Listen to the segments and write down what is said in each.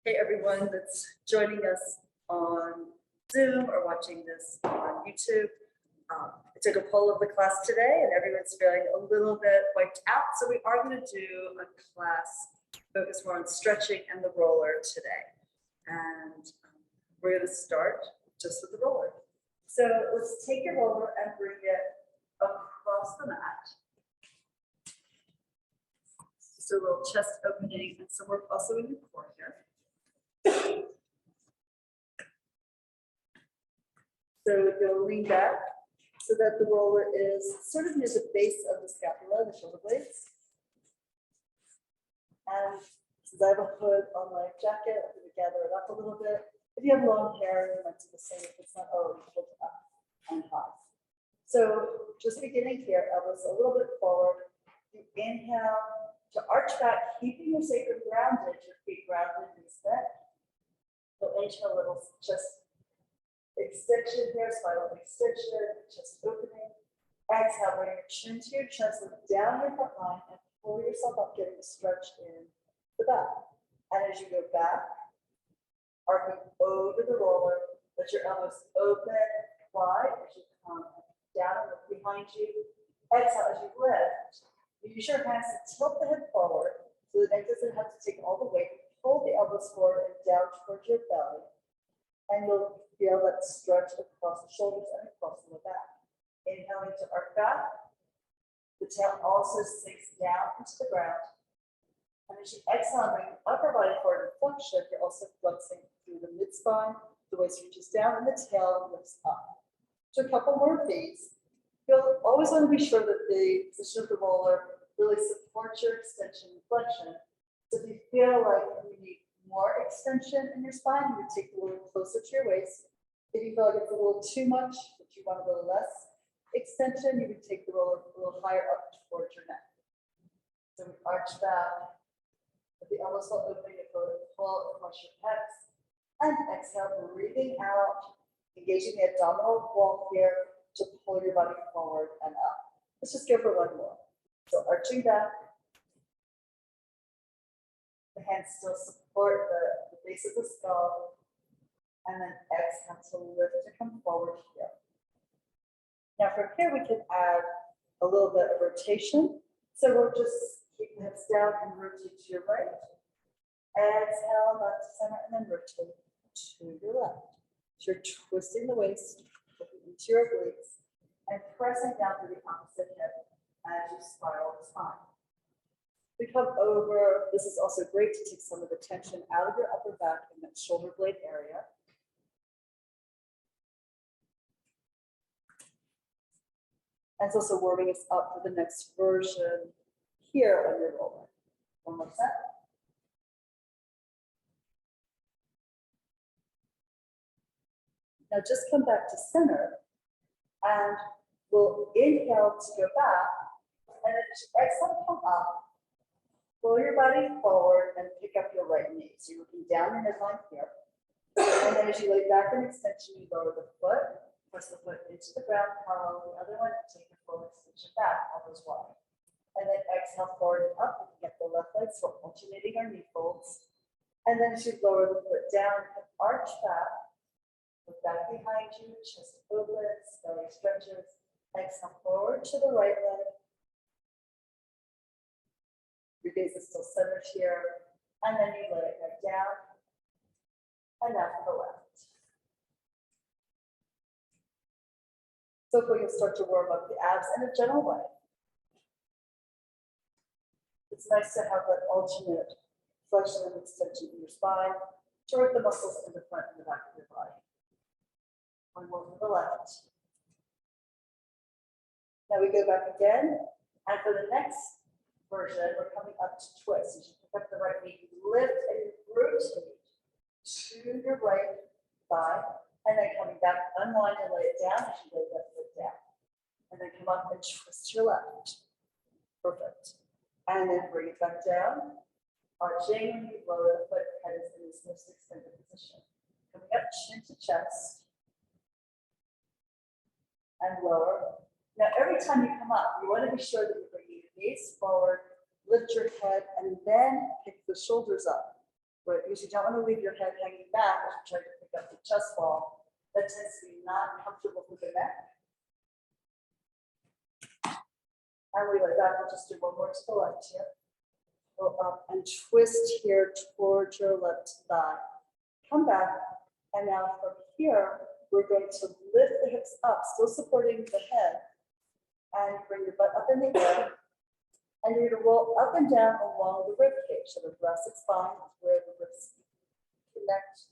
Hey, everyone that's joining us on Zoom or watching this on YouTube. I took a poll of the class today and everyone's feeling a little bit wiped out. So we are going to do a class focused more on stretching and the roller today. And we're going to start just with the roller. So let's take your roller and bring it across the mat. Just a little chest opening and some work also in your core here. So you'll lean back so that the roller is sort of near the base of the scapula, the shoulder blades. And since I have a hood on my jacket, I'm going to gather it up a little bit. If you have long hair, you might do the same if it's not already pulled up and high. So just beginning here, elbows a little bit forward. You inhale to arch back, keeping your sacrum grounded, your feet grounded in the neck. You'll inhale a little chest extension here, spinal extension, chest opening. Exhale, bring your chin to your chest, look down your front line, and pull yourself up, getting a stretch in the back. And as you go back, arcing over the roller, let your elbows open wide as you come down and look behind you. Exhale, as you lift, use your hands to tilt the head forward so the neck doesn't have to take all the weight. Pull the elbows forward and down towards your belly. And you'll feel that stretch across the shoulders and across the back. Inhaling to arc back. The tail also sinks down into the ground. And as you exhale, bring the upper body forward in flexion, you're also flexing through the mid-spine, the waist reaches down, and the tail lifts up. So a couple more of these. You'll always want to be sure that the position of the roller really supports your extension and flexion. So if you feel like you need more extension in your spine, you would take the roller closer to your waist. If you feel like it's a little too much, but you want a little less extension, you would take the roller a little higher up towards your neck. So we arch back, with the elbows still opening, you pull across your pecs, and exhale, breathing out, engaging the abdominal wall here to pull your body forward and up. Let's just go for one more. So arching back, the hands still support the base of the skull, and then exhale to lift to come forward here. Now from here, we can add a little bit of rotation. So we'll just keep the hips down and rotate to your right. Exhale, back to center, and then rotate to your left. So you're twisting the waist, looking into your obliques, and pressing down to the opposite hip as you spiral the spine. We come over, this is also great to take some of the tension out of your upper back in that shoulder blade area. And it's also warming us up for the next version here on your roller. One more set. Now just come back to center and we'll inhale to go back and then exhale, come up. Pull your body forward and pick up your right knee. So you're looking down your midline here. And then as you lay back in extension, you lower the foot, press the foot into the ground, parallel the other one, and take the full extension back, elbows wide. And then exhale forward and up, looking at the left leg, so we're alternating our knee folds. And then as you lower the foot down, arch back, look back behind you, chest opens, belly stretches, exhale forward to the right leg. Your gaze is still centered here, and then you let it go down, and now to the left. So hopefully you'll start to warm up the abs in a gentle way. It's nice to have that alternate flexion and extension in your spine to work the muscles in the front and the back of your body. One more to the left. Now we go back again, and for the next version, we're coming up to twist. You should pick up the right knee, lift and rotate to your right thigh, and then coming back, unwind and lay it down as you lay that foot down. And then come up and twist to your left. Perfect. And then bring it back down. Arching, when you lower the foot, head is in this most extended position. Coming up, chin to chest. And lower. Now, every time you come up, you want to be sure that you're bringing your gaze forward, lift your head, and then pick the shoulders up. right? Because you don't want to leave your head hanging back as you try to pick up the chest wall. That tends to be not comfortable for the neck. And we like that. We'll just do one more to the left here. Go up and twist here towards your left thigh. Come back. And now from here, we're going to lift the hips up, still supporting the head. And bring your butt up in the air. And you're going to roll up and down along the rib cage. So the thoracic spine is where the ribs connect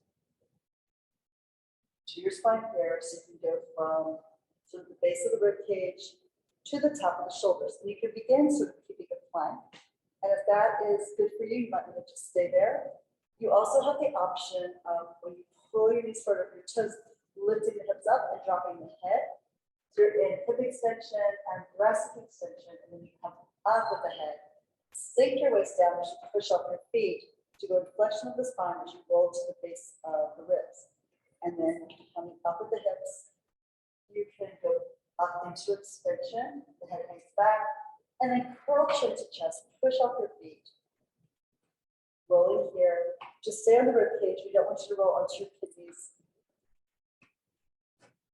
to your spine here. So you can go from sort of the base of the rib cage to the top of the shoulders. And you can begin sort of keeping a plank. And if that is good for you, you might want to just stay there. You also have the option of when you pull your knees forward over your toes, lifting the hips up and dropping the head. So you're in hip extension and thoracic extension, and then you come up with the head. Sink your waist down as you push up your feet to go in flexion of the spine as you roll to the base of the ribs. And then coming up with the hips, you can go up into extension, the head hangs back, and then curl chin to chest, push up your feet. Rolling here, just stay on the rib cage. We don't want you to roll onto your kidneys.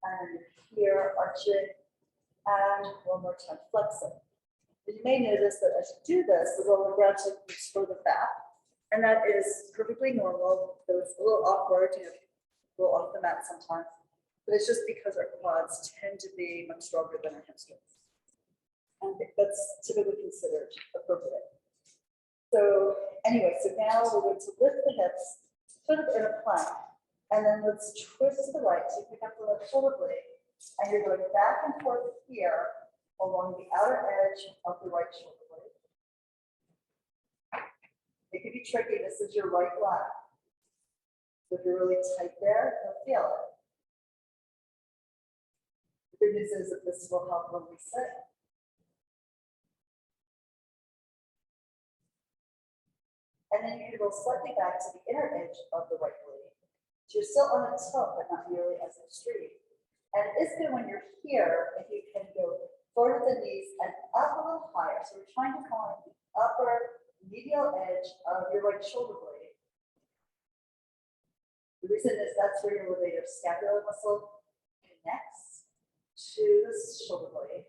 And here, arching, and one more time, flexing. You may notice that as you do this, the roller gradually moves further back, and that is perfectly normal, though it's a little awkward, you know, roll off the mat sometimes, but it's just because our quads tend to be much stronger than our hamstrings. And that's typically considered appropriate. So anyway, so now we're going to lift the hips, sort of in a plank, and then let's twist to the right. So you pick up the left shoulder blade, and you're going back and forth here along the outer edge of the right shoulder blade. It can be tricky. This is your right lat. So if you're really tight there, you'll feel it. The good news is that this will help when we sit. And then you can go slightly back to the inner edge of the right blade. So you're still on a tilt, but not nearly as extreme. And it's good when you're here, if you can go forward with the knees and up a little higher. So we're trying to find the upper medial edge of your right shoulder blade. The reason is that's where your levator scapular muscle connects to the shoulder blade.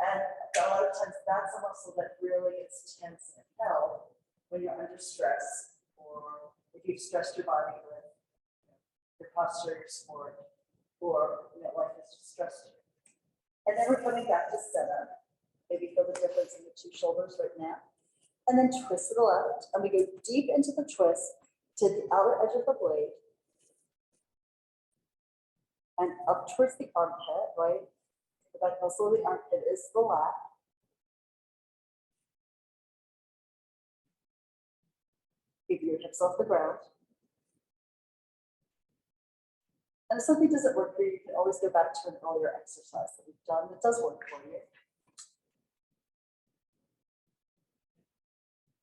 And a lot of times that's a muscle that really gets tense and held when you're under stress, or if you've stressed your body with your posture, your sport, or life has just stressed you. And then we're coming back to center. Maybe feel the difference in the two shoulders right now. And then twist to the left. And we go deep into the twist to the outer edge of the blade. And up towards the armpit, right? The back muscle of the armpit is the lat. Keep your hips off the ground. And if something doesn't work for you, you can always go back to an earlier exercise that we've done that does work for you.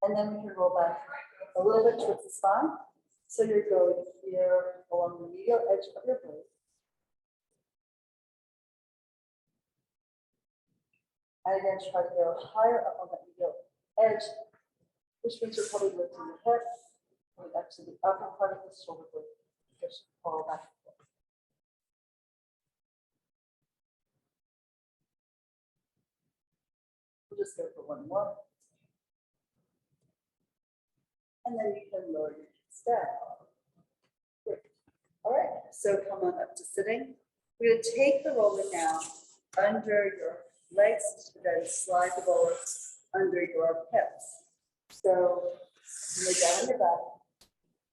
And then we can roll back a little bit towards the spine. So you're going here along the medial edge of your blade. And again, try to go higher up on that medial edge, which means you're probably lifting your hips, going up to the upper part of the shoulder blade. Just fall back and forth. We'll just go for one more. And then you can lower your hips down. Great. All right, so come on up to sitting. We're going to take the roller now under your legs, then slide the roller under your hips. So lay down on your back,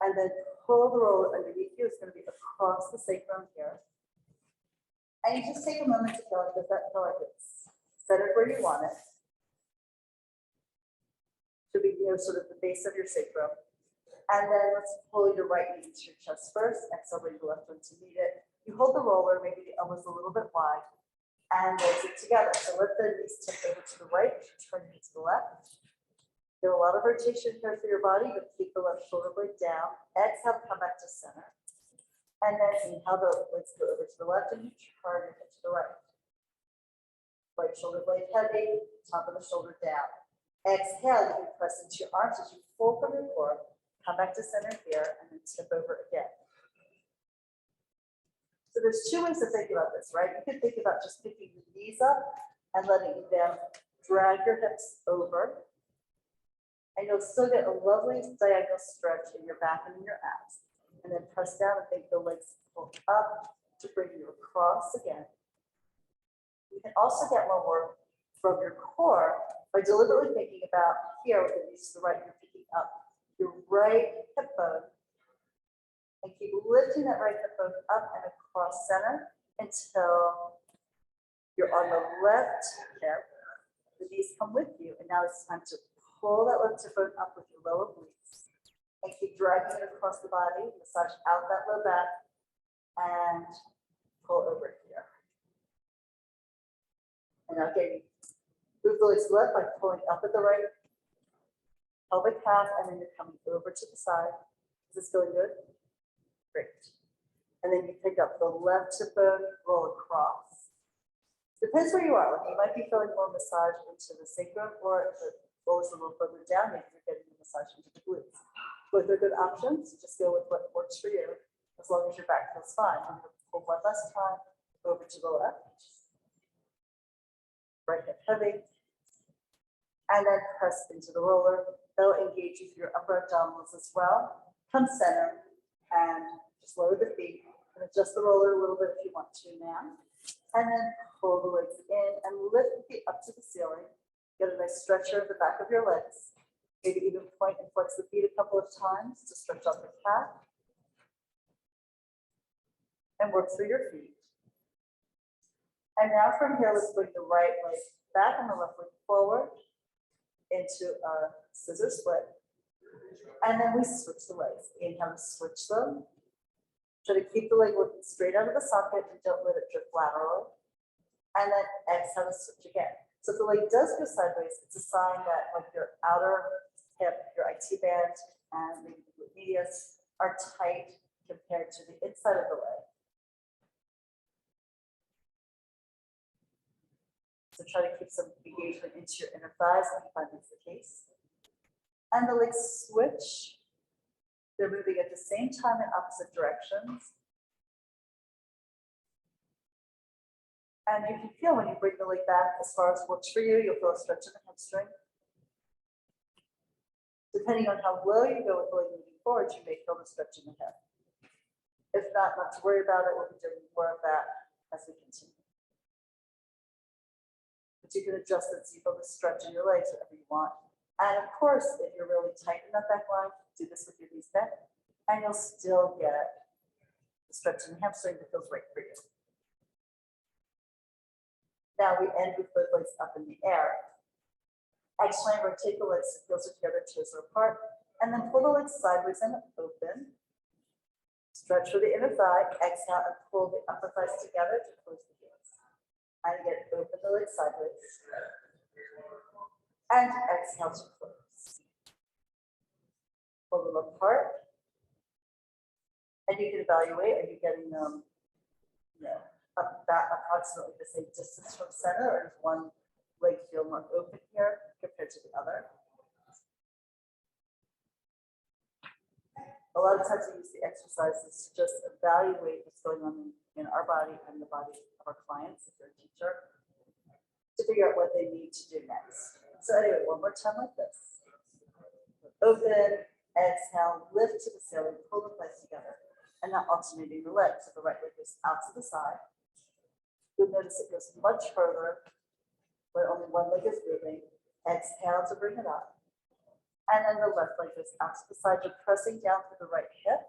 and then pull the roller underneath you. It's going to be across the sacrum here. And you just take a moment to feel like, does that feel like it's centered where you want it? Should be sort of the base of your sacrum. And then let's pull your right knee into your chest first. Exhale, bring your left one to meet it. You hold the roller, maybe the elbows a little bit wide, and raise it together. So let the knees tip over to the right, turn your to the left. Feel a lot of rotation here for your body, but keep the left shoulder blade down. Exhale, come back to center. And then inhale, the blades go over to the left, and you turn your head to the right. Right shoulder blade heavy, top of the shoulder down. Exhale, you can press into your arms as you fold from your core. Come back to center here and then tip over again. So there's two ways to think about this, right? You could think about just picking your knees up and letting them drag your hips over. And you'll still get a lovely diagonal stretch in your back and in your abs. And then press down and make the legs pull up to bring you across again. You can also get more work from your core by deliberately thinking about here with the knees to the right, you're picking up your right hip bone and keep lifting that right hip bone up and across center until you're on the left hip. The knees come with you, and now it's time to pull that left hip bone up with your lower obliques and keep dragging it across the body, massage out that low back, and pull over here. And now again, move the legs left by pulling up at the right pelvic half, and then you're coming over to the side. Is this feeling good? Great. And then you pick up the left hip bone, roll across. Depends where you are. Like you might be feeling more massage into the sacrum, or if it rolls a little further down, maybe you're getting a massage into the glutes. Both are good options. Just go with what works for you, as long as your back feels fine. I'm going to pull one last time over to the left. Right hip heavy. And then press into the roller. That'll engage you through your upper abdominals as well. Come center and just lower the feet and adjust the roller a little bit if you want to now. And then pull the legs in and lift the feet up to the ceiling. Get a nice stretcher in the back of your legs. Maybe even point and flex the feet a couple of times to stretch out the calf. And work through your feet. And now from here, let's bring the right leg back and the left leg forward into a scissor split. And then we switch the legs. Inhale to switch them. Try to keep the leg looking straight out of the socket and don't let it drift laterally. And then exhale to switch again. So if the leg does go sideways, it's a sign that like your outer hip, your IT band, and maybe the glute medius are tight compared to the inside of the leg. So try to keep some engagement into your inner thighs if you find that's the case. And the legs switch. They're moving at the same time in opposite directions. And you can feel when you bring the leg back as far as works for you, you'll feel a stretch in the hamstring. Depending on how low you go with the leg moving forward, you may feel the stretch in the hip. If not to worry about it, we'll be doing more of that as we continue. But you can adjust it so you feel the stretch in your legs whatever you want. And of course, if you're really tight in that back line, do this with your knees bent, and you'll still get the stretch in the hamstring that feels right for you. Now we end with both legs up in the air. Exhale, rotate the legs closer together, toes are apart, and then pull the legs sideways and open. Stretch for the inner thigh. Exhale and pull the upper thighs together to close the heels. And again, open the legs sideways. And exhale to close. Pull them apart. And you can evaluate, are you getting them, about approximately the same distance from center, or does one leg feel more open here compared to the other? A lot of times we use the exercises to just evaluate what's going on in our body and the body of our clients, if you're a teacher, to figure out what they need to do next. So anyway, one more time like this. Open, exhale, lift to the ceiling, pull the legs together, and now alternating the legs. So the right leg goes out to the side. You'll notice it goes much further when only one leg is moving. Exhale to bring it up. And then the left leg goes out to the side. You're pressing down through the right hip.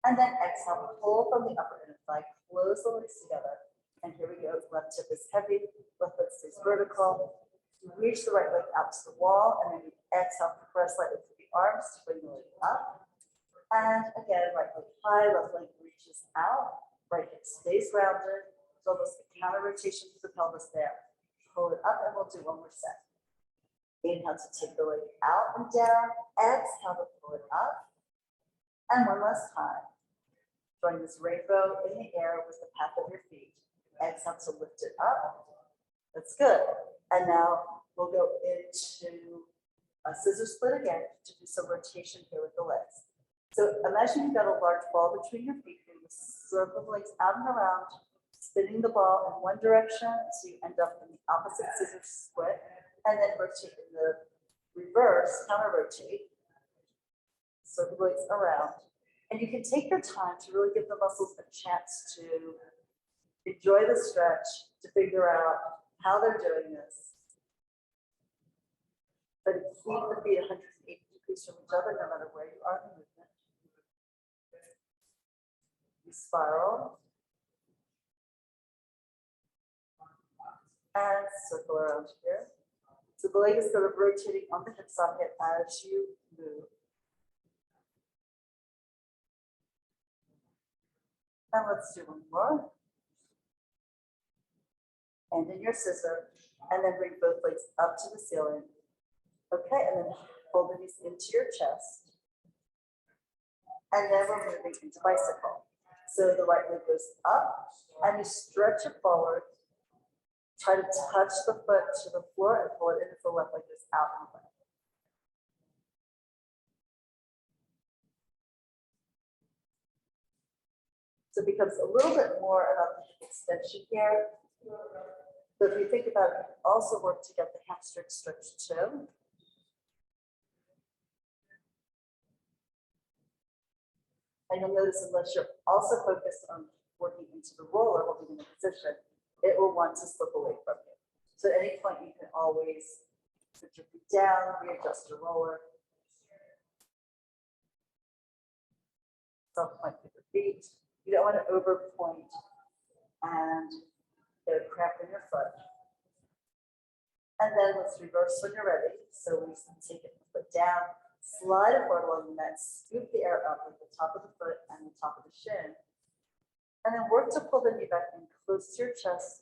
And then exhale, pull from the upper inner thigh, close the legs together. And here we go. Left hip is heavy, left leg stays vertical. You reach the right leg out to the wall, and then you exhale, press lightly through the arms to bring the leg up. And again, right leg high, left leg reaches out, right hip stays rounded. So almost a counter rotation to the pelvis there. Pull it up, and we'll do one more set. Inhale to take the leg out and down. Exhale to pull it up. And one last time. Drawing this rainbow in the air with the path of your feet. Exhale to lift it up. That's good. And now we'll go into a scissor split again to do some rotation here with the legs. So imagine you've got a large ball between your feet, and you circle the legs out and around, spinning the ball in one direction, so you end up in the opposite scissor split, and then rotate in the reverse, counter rotate, circle the legs around. And you can take your time to really give the muscles a chance to enjoy the stretch, to figure out how they're doing this. But keep the feet 180 degrees from each other, no matter where you are in the movement. You spiral. And circle around here. So the leg is sort of rotating on the hip socket as you move. And let's do one more. And in your scissor, and then bring both legs up to the ceiling. Okay, and then hold the knees into your chest. And then we're moving into bicycle. So the right leg goes up, and you stretch it forward. Try to touch the foot to the floor and pull it in if the left leg is out and away. So it becomes a little bit more about the hip extension here. But if you think about it, you can also work to get the hamstring stretched too. And you'll notice unless you're also focused on working into the roller, holding in the position, it will want to slip away from you. So at any point, you can always put your feet down, readjust your roller. Self-point with your feet. You don't want to overpoint and get a cramp in your foot. And then let's reverse when you're ready. So we take it the foot down, slide it forward along the mat, scoop the air up with the top of the foot and the top of the shin. And then work to pull the knee back in close to your chest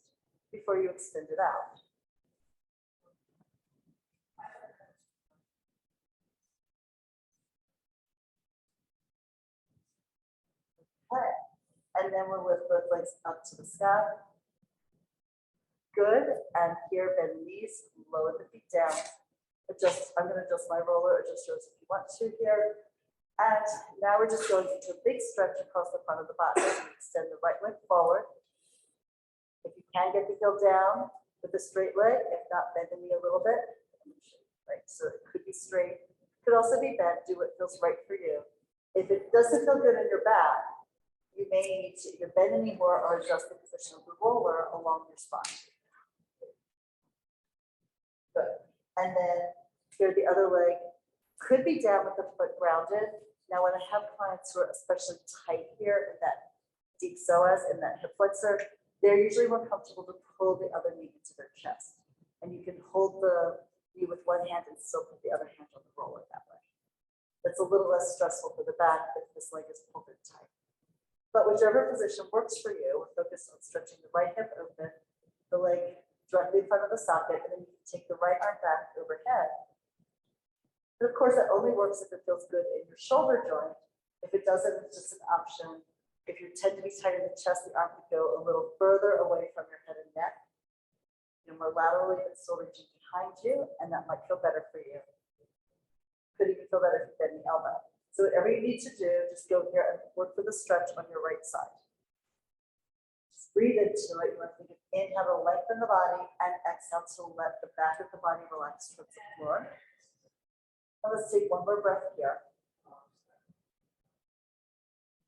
before you extend it out. Okay. And then we'll lift both legs up to the sky. Good. And here, bend the knees, lower the feet down. I'm going to adjust my roller, adjust yours if you want to here. And now we're just going into a big stretch across the front of the body. So extend the right leg forward. If you can get the heel down with a straight leg, if not, bend the knee a little bit. Right, so it could be straight, could also be bent. Do what feels right for you. If it doesn't feel good in your back, you may need to either bend the knee more or adjust the position of the roller along your spine. Good. And then here the other leg could be down with the foot grounded. Now when I have clients who are especially tight here in that deep psoas and that hip flexor, they're usually more comfortable to pull the other knee into their chest. And you can hold the knee with one hand and still put the other hand on the roller that way. That's a little less stressful for the back if this leg is pulled in tight. But whichever position works for you, we're focused on stretching the right hip open, the leg directly in front of the socket, and then you can take the right arm back overhead. And of course, that only works if it feels good in your shoulder joint. If it doesn't, it's just an option. If you tend to be tight in the chest, the arm could go a little further away from your head and neck, more laterally, but still reaching behind you, and that might feel better for you. Could even feel better if you bend the elbow. So whatever you need to do, just go here and work for the stretch on your right side. Just breathe into it. You want to think of inhale to lengthen the body and exhale to let the back of the body relax towards the floor. And let's take one more breath here.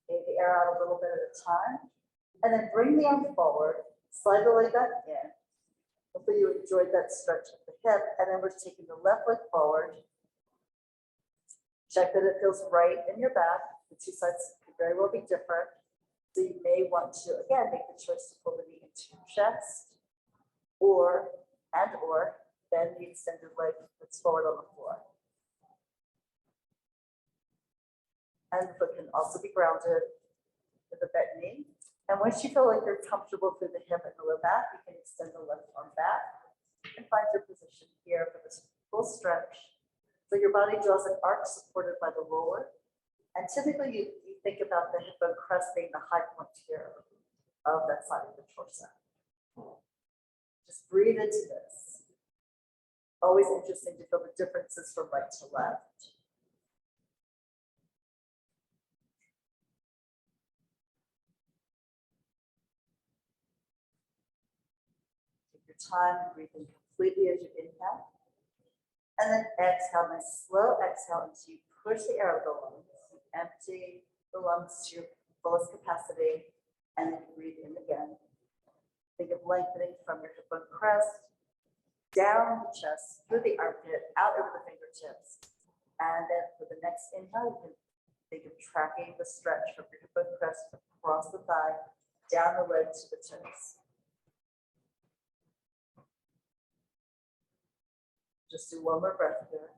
Take the air out a little bit at a time. And then bring the arm forward, slide the leg back in. Hopefully you enjoyed that stretch of the hip. And then we're taking the left leg forward. Check that it feels right in your back. The two sides could very well be different. So you may want to, again, make the choice to pull the knee into your chest or bend the extended leg that's forward on the floor. And the foot can also be grounded with a bent knee. And once you feel like you're comfortable through the hip and the low back, you can extend the left arm back and find your position here for this full stretch. So your body draws an arc supported by the roller. And typically you think about the hip bone crest being the high point here of that side of the torso. Just breathe into this. Always interesting to feel the differences from right to left. Take your time, breathing completely as you inhale. And then exhale, nice slow exhale until you push the air out of the lungs. You empty the lungs to your fullest capacity, and then breathe in again. Think of lengthening from your hip bone crest, down the chest, through the armpit, out over the fingertips. And then for the next inhale, you can think of tracking the stretch from your hip bone crest across the thigh, down the leg to the toes. Just do one more breath here.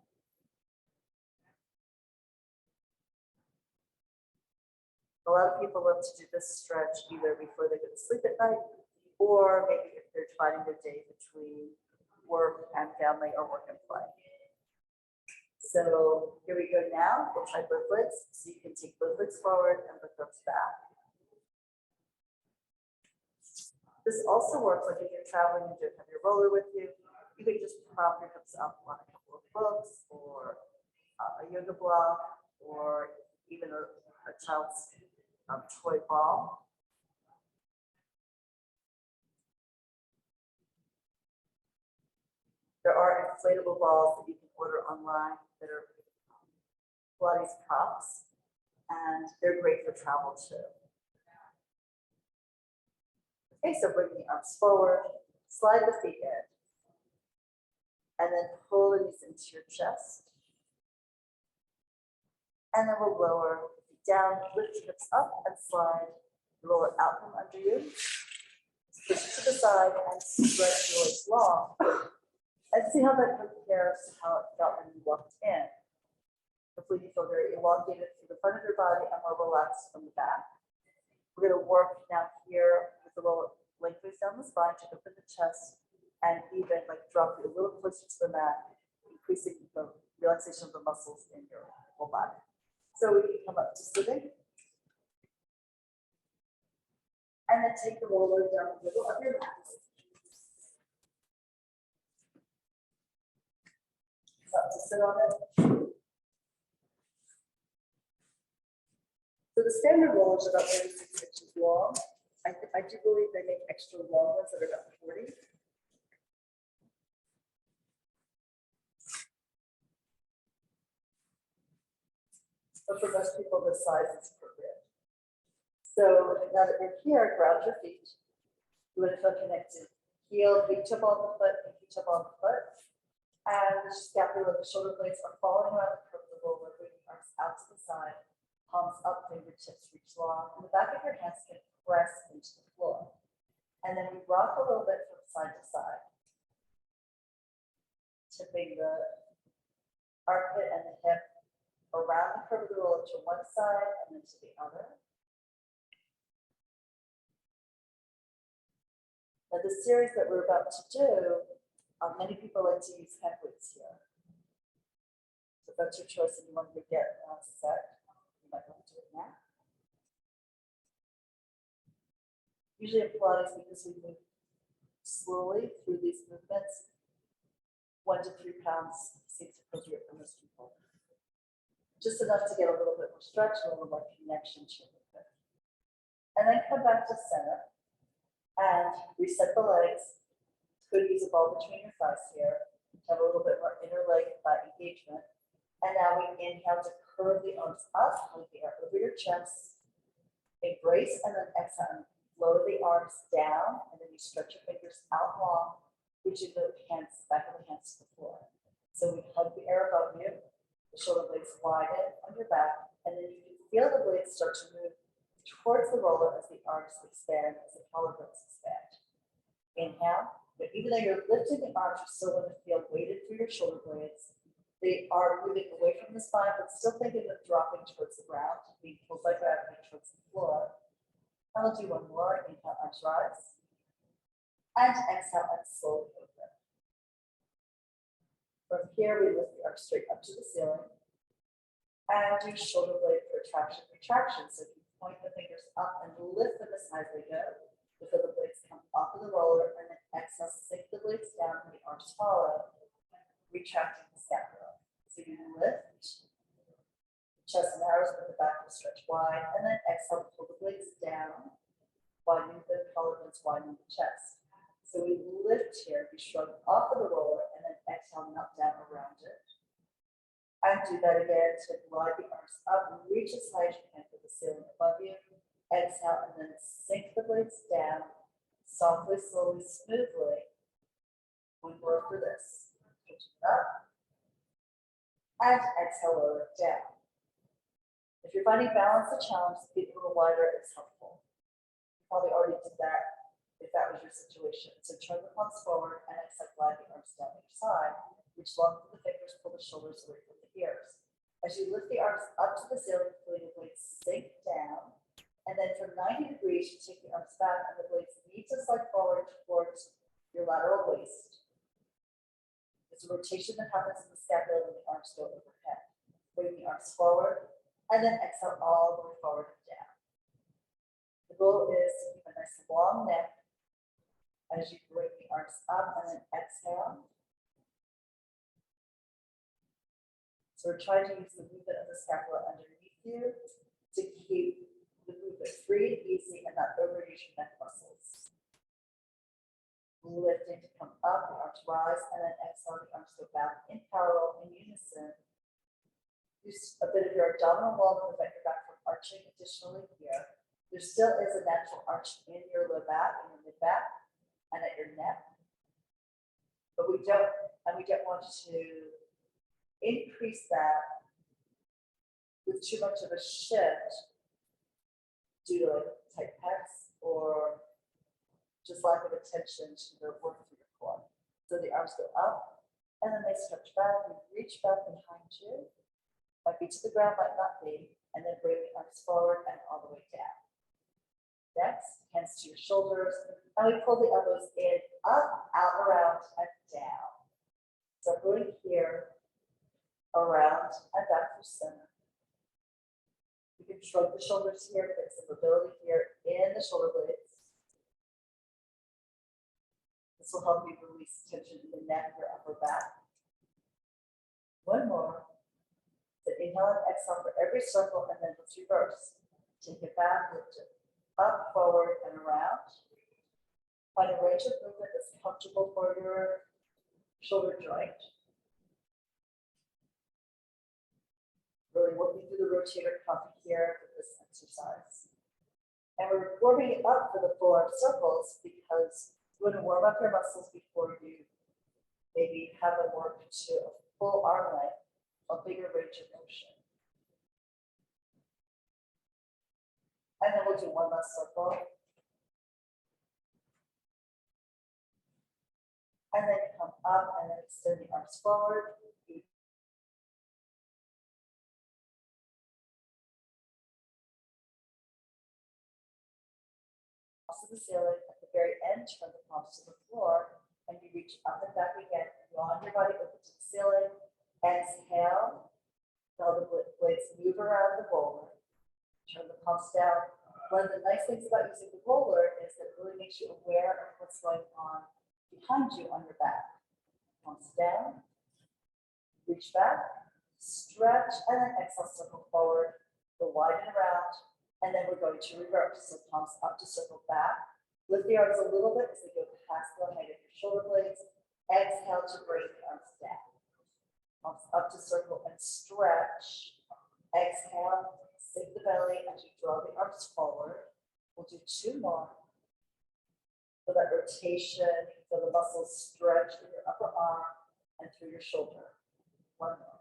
A lot of people love to do this stretch either before they go to sleep at night, or maybe if they're dividing their day between work and family or work and play. So here we go now. We'll try both legs. So you can take both legs forward and both legs back. This also works like if you're traveling and you don't have your roller with you. You can just prop your hips up on a couple of books or a yoga block or even a child's toy ball. There are inflatable balls that you can order online that are Pilates props, and they're great for travel too. Okay, so bring the arms forward, slide the feet in, and then pull the knees into your chest. And then we'll lower the feet down, lift your hips up and slide, roll it out from under you. Push it to the side and stretch your legs long. And see how that compares to how it felt when you walked in. Hopefully you feel very elongated through the front of your body and more relaxed from the back. We're going to work now here with the roll lengthways down the spine to open the chest and even like drop you a little closer to the mat, increasing the relaxation of the muscles in your whole body. So we can come up to sitting. And then take the roller down the middle of your mat. Up to sit on it. So the standard rollers are about 36 inches long. I do believe they make extra long ones that are about 40. But for most people, this size is appropriate. So now that you're here, ground your feet. You want to feel connected. Heel, big toe on the foot, pinky toe on the foot. And the scapula, the shoulder blades are falling around the curve of the roller, bringing arms out to the side, palms up, fingertips reach long, and the back of your hands can press into the floor. And then we rock a little bit from side to side, tipping the armpit and the hip around the curve of the roller to one side and then to the other. Now the series that we're about to do, many people like to use hand weights here. So if that's your choice and you want to get set, you might want to do it now. Usually in Pilates, because we move slowly through these movements, 1 to 3 pounds seems appropriate for most people. Just enough to get a little bit more stretch, a little more connection to your movement. And then come back to center and reset the legs. Could use a ball between your thighs here to have a little bit more inner leg engagement. And now we inhale to curve the arms up, hold the air over your chest, embrace, and then exhale. Lower the arms down, and then you stretch your fingers out long, reaching the hands, back of the hands to the floor. So we hug the air above you, the shoulder blades widen on your back, and then you can feel the blades start to move towards the roller as the arms expand, as the collarbones expand. Inhale, but even though you're lifting the arms, you still want to feel weighted through your shoulder blades. They are moving away from the spine, but still think of them dropping towards the ground, being pulled by gravity towards the floor. And we'll do one more. Inhale, arms rise. And exhale, and slowly open. From here, we lift the arms straight up to the ceiling. And do shoulder blade protraction, retraction. So if you point the fingers up and lift them as high as they go, before the blades come off of the roller, and then exhale, sink the blades down and the arms follow. retracting the scapula. So you lift, chest narrows, but the back will stretch wide, and then exhale, pull the blades down, widening the collarbones, widening the chest. So we lift here, we shrug off of the roller, and then exhale, melt down around it. And do that again to glide the arms up, reach as high as you can for the ceiling above you. Exhale, and then sink the blades down, softly, slowly, smoothly. One more for this. Pitch it up. And exhale, lower it down. If you're finding balance a challenge, keep it a little wider is helpful. You probably already did that if that was your situation. So turn the palms forward and exhale, glide the arms down each side. Reach long through the fingers, pull the shoulders away from the ears. As you lift the arms up to the ceiling, feeling the blades sink down. And then from 90 degrees, you take the arms back and the blades need to slide forward towards your lateral waist. It's a rotation that happens in the scapula when the arms go overhead. Bring the arms forward and then exhale all the way forward and down. The goal is to keep a nice long neck as you bring the arms up and then exhale. So we're trying to use the movement of the scapula underneath you to keep the movement free and easy and not overuse your neck muscles. Lifting to come up, the arms rise, and then exhale, the arms go back in parallel, in unison. Use a bit of your abdominal wall to prevent your back from arching additionally here. There still is a natural arch in your low back, in your mid back, and at your neck. But we don't want to increase that with too much of a shift due to like tight pecs or just lack of attention to the work through your core. So the arms go up and then they stretch back and reach back behind you. Might be to the ground, might not be, and then bring the arms forward and all the way down. Next, hands to your shoulders, and we pull the elbows in, up, out, around, and down. So going here, around, and back to center. You can shrug the shoulders here, get some mobility here in the shoulder blades. This will help you release tension in the neck, your upper back. One more. So inhale and exhale for every circle, and then let's reverse. Take it back, lift it up, forward, and around. Find a range of movement that's comfortable for your shoulder joint. Really working through the rotator cuff here with this exercise. And we're warming it up for the full arm circles because you want to warm up your muscles before you maybe have them work to a full arm length, a bigger range of motion. And then we'll do one last circle. And then come up and then extend the arms forward. To the ceiling, at the very end, turn the palms to the floor, and you reach up and back again. Yawn your body open to the ceiling. Exhale. Now the blades move around the roller. Turn the palms down. One of the nice things about using the roller is that it really makes you aware of what's going on behind you on your back. Palms down. Reach back. Stretch, and then exhale, circle forward. Go wide and around. And then we're going to reverse. So palms up to circle back. Lift the arms a little bit as they go past the height of your shoulder blades. Exhale to bring the arms down. Palms up to circle and stretch. Exhale, sink the belly as you draw the arms forward. We'll do two more. For that rotation, so the muscles stretch in your upper arm and through your shoulder. One more.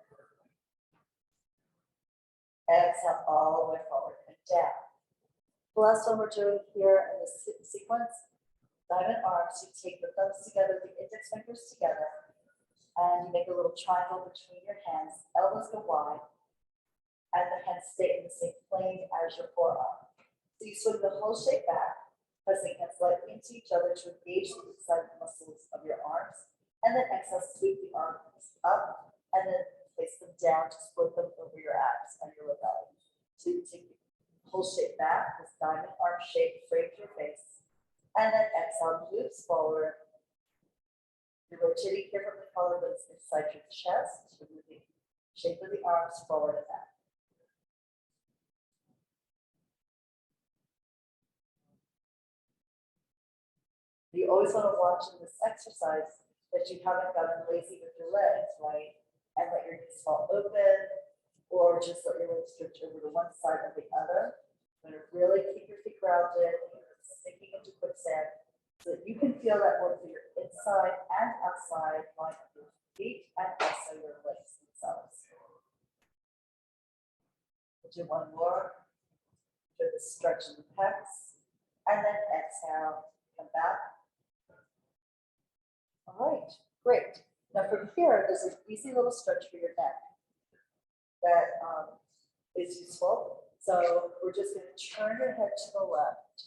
Exhale all the way forward and down. The last one we're doing here in this sequence, diamond arms, you take the thumbs together, the index fingers together, and you make a little triangle between your hands. Elbows go wide, and the hands stay in the same plane as your forearm. So you swing the whole shape back, pressing hands lightly into each other to engage the inside muscles of your arms, and then exhale, sweep the arms up, and then place them down to split them over your abs and your low belly. So you take the whole shape back, this diamond arm shape, frame your face, and then exhale, moves forward, You're rotating here from the collarbones inside your chest. You're moving shape of the arms forward and back. You always want to watch in this exercise that you haven't gotten lazy with your legs, right? And let your knees fall open, or just let your legs stretch over to one side or the other. You're going to really keep your feet grounded, sinking into quicksand, so that you can feel that work for your inside and outside line of your feet and also your legs themselves. We'll do one more. Do the stretch in the pecs, and then exhale, come back. All right, great. Now from here, there's an easy little stretch for your neck that is useful. So we're just going to turn your head to the left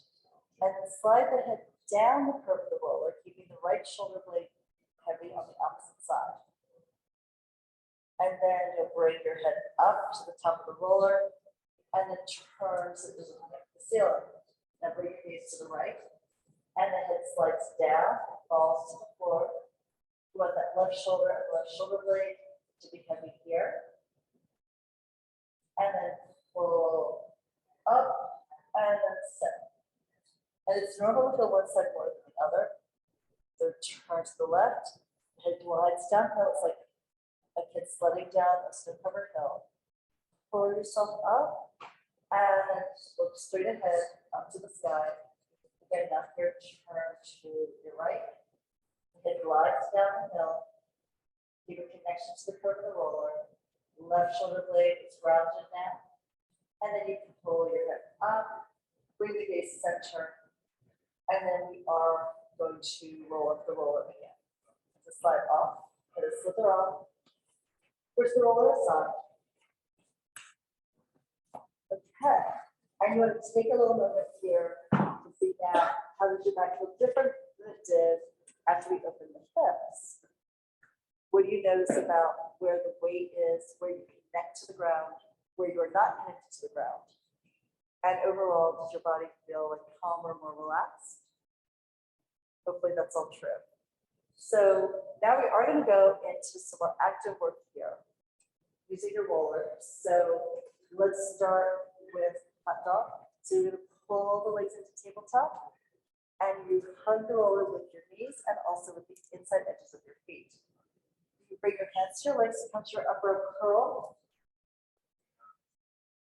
and slide the head down the curve of the roller, keeping the right shoulder blade heavy on the opposite side. And then you'll bring your head up to the top of the roller and then turn so it doesn't connect the ceiling. Now bring your knees to the right and the head slides down, falls to the floor. You want that left shoulder and left shoulder blade to be heavy here. And then pull up and then set. And it's normal to feel one side more than the other. So turn to the left, head glides downhill. It's like a kid sledding down a snow-covered hill. Pull yourself up and look straight ahead up to the sky. Again, now here, turn to your right. Head glides down the hill. Keep a connection to the curve of the roller. Left shoulder blade is rounded now. And then you can pull your head up, bring the gaze center, and then we are going to roll up the roller again. To slide off, put a slither off, push the roller aside. Okay, and you want to take a little moment here to see now how does your back look different than it did after we opened the hips. What do you notice about where the weight is, where you connect to the ground, where you're not connected to the ground? And overall, does your body feel like calmer, more relaxed? Hopefully that's all true. So now we are going to go into some more active work here using your roller. So let's start with hot dog. So you're going to pull the legs into tabletop and you hug the roller with your knees and also with the inside edges of your feet. You bring your hands to your legs, come to your upper curl,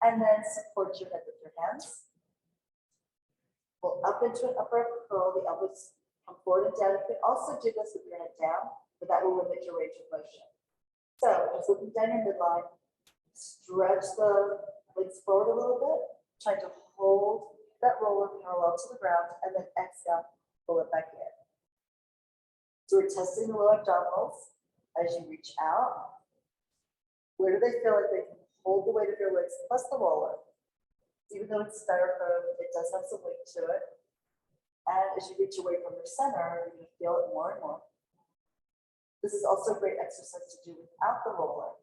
and then support your head with your hands. Pull up into an upper curl, the elbows come forward and down. You can also do this with your head down, but that will limit your range of motion. So just looking down your midline, stretch the legs forward a little bit, trying to hold that roller parallel to the ground, and then exhale, pull it back in. So we're testing the lower abdominals as you reach out. Where do they feel like they can hold the weight of your legs plus the roller? Even though it's styrofoam, it does have some weight to it. And as you reach away from your center, you're going to feel it more and more. This is also a great exercise to do without the roller.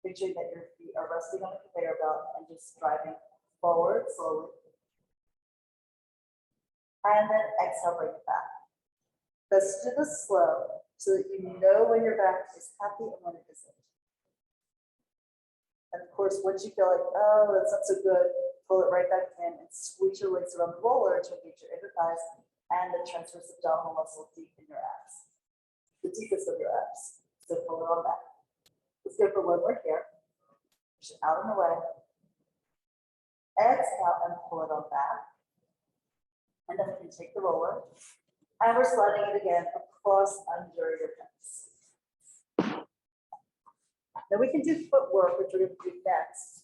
Picturing that your feet are resting on a conveyor belt and just driving forward slowly. And then exhale, bring it back. Best to do this slow so that you know when your back is happy and when it isn't. And of course, once you feel like, oh, that's not so good, pull it right back in and squeeze your legs around the roller to engage your inner thighs and the transverse abdominal muscle deep in your abs, the deepest of your abs. So pull it on back. Let's go for one more here. Push it out and away. Exhale and pull it on back. And then we can take the roller and we're sliding it again across under your hips. Now we can do footwork, which we're going to do next.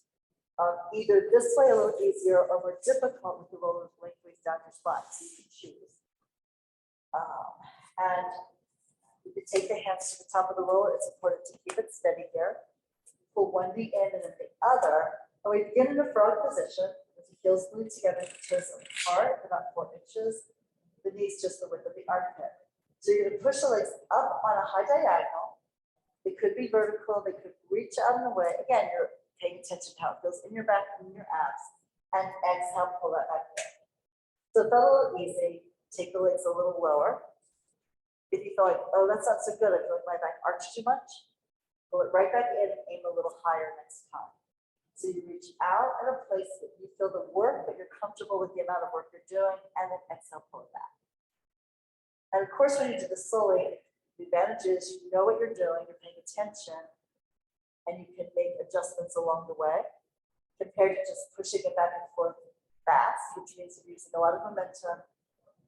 Either this way a little easier or more difficult with the roller lengthways down your spine, so you can choose. And you can take the hands to the top of the roller. It's important to keep it steady here. Pull one knee in and then the other. And we begin in a frog position with the heels glued together, the toes apart, about 4 inches. The knees just the width of the armpit. So you're going to push the legs up on a high diagonal. They could be vertical, they could reach out and away. Again, you're paying attention to how it feels in your back and in your abs. And exhale, pull that back in. So it felt a little easy. Take the legs a little lower. If you feel like, oh, that's not so good, I feel like my back arched too much, pull it right back in and aim a little higher next time. So you reach out at a place that you feel the work, but you're comfortable with the amount of work you're doing, and then exhale, pull it back. And of course, when you do this slowly, the advantage is you know what you're doing, you're paying attention, and you can make adjustments along the way, compared to just pushing it back and forth fast, which means you're using a lot of momentum,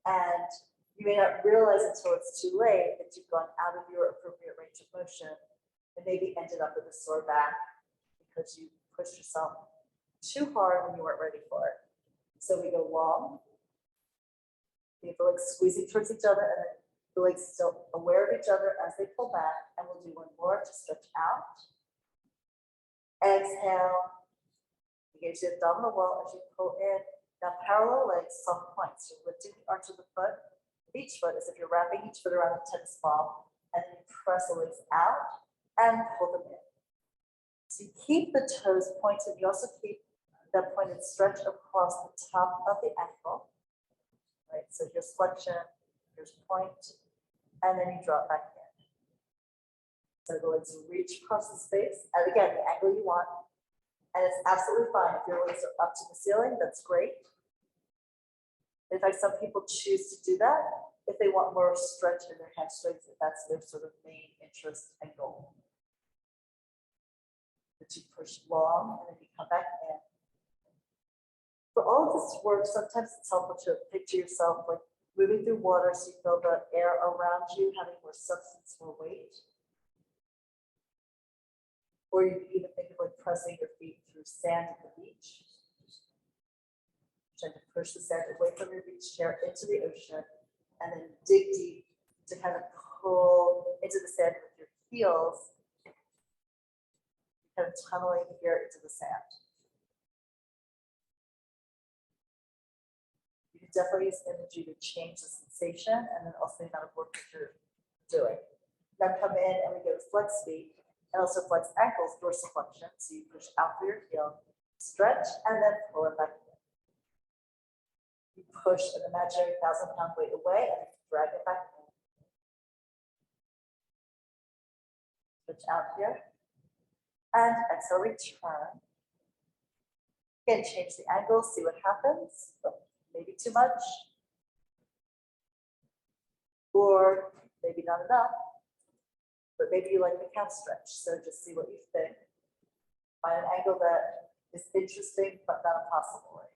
and you may not realize until it's too late that you've gone out of your appropriate range of motion and maybe ended up with a sore back because you pushed yourself too hard when you weren't ready for it. So we go long, we have the legs squeezing towards each other, and then the legs still aware of each other as they pull back, and we'll do one more to stretch out. Exhale, engage the abdominal wall as you pull in. Now parallel legs, soft points. You're lifting the arch of the foot, each foot, as if you're wrapping each foot around a tennis ball, and then you press the legs out and pull them in. So you keep the toes pointed. You also keep that pointed stretch across the top of the ankle. Right, so here's flexion, here's point, and then you drop back in. So the legs reach across the space, and again, the angle you want. And it's absolutely fine if your legs are up to the ceiling, that's great. In fact, some people choose to do that if they want more stretch in their hamstrings, if that's their sort of main interest and goal. But you push long, and then you come back in. For all of this work, sometimes it's helpful to picture yourself like moving through water so you feel the air around you having more substance, more weight. Or you can even think of like pressing your feet through sand at the beach. Trying to push the sand away from your beach chair into the ocean, and then dig deep to kind of pull into the sand with your heels, kind of tunneling here into the sand. You can definitely use imagery to change the sensation and then also the amount of work that you're doing. Now come in and we go to flex feet and also flex ankles, dorsiflexion. So you push out through your heel, stretch, and then pull it back in. You push an imaginary 1,000-pound weight away and drag it back in. Switch out here. And exhale, return. Again, change the angle, see what happens. Maybe too much. Or maybe not enough. But maybe you like the calf stretch. So just see what you think. Find an angle that is interesting, but not impossible. Right?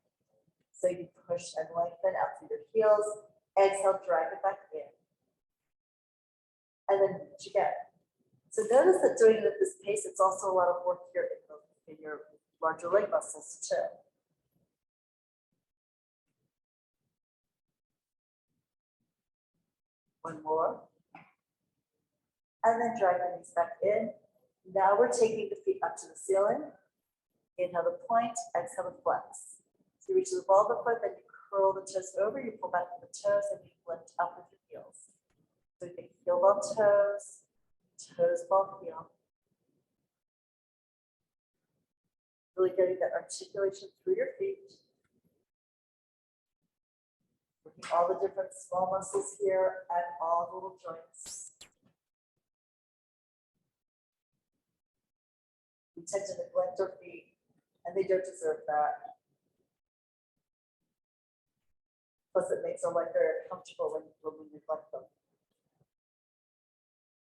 So you push and lengthen out through your heels. Exhale, drag it back in. And then reach again. So notice that doing it at this pace, it's also a lot of work here in your larger leg muscles too. One more. And then drag the knees back in. Now we're taking the feet up to the ceiling. Inhale to point, exhale to flex. So you reach the ball of the foot, then you curl the toes over, you pull back the toes, and you lift up with your heels. So you think heel ball toes, toes ball heel. Really getting that articulation through your feet. Working all the different small muscles here and all the little joints. We tend to neglect our feet, and they don't deserve that. Plus, it makes our life very uncomfortable when we neglect them.